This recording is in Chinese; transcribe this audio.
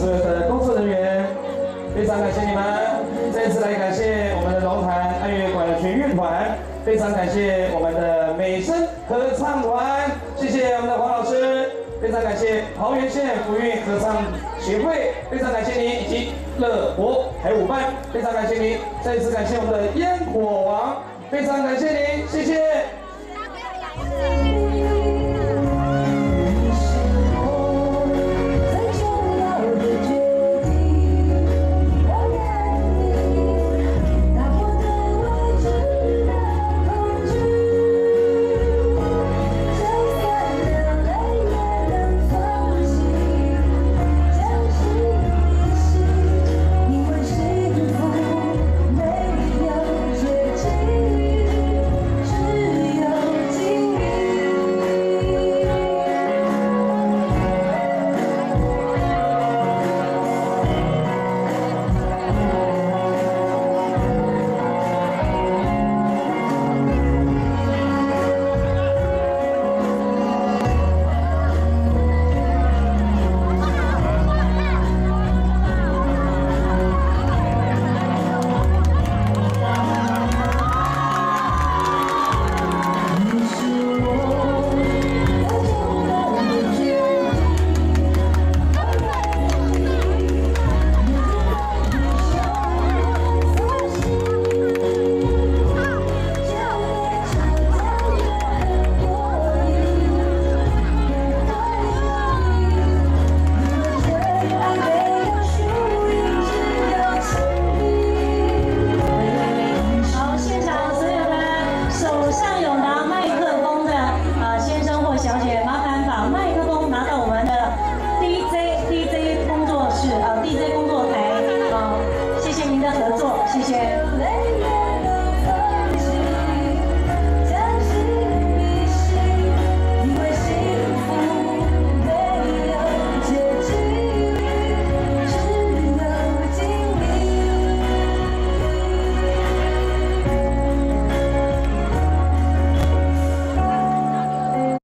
所有的工作人员，非常感谢你们。再次来感谢我们的龙潭爱乐管弦乐团，非常感谢我们的美声合唱团，谢谢我们的黄老师。 非常感谢桃园县福运合唱协会，非常感谢您以及乐活海舞班，非常感谢您，再一次感谢我们的烟火王，非常感谢您，谢谢。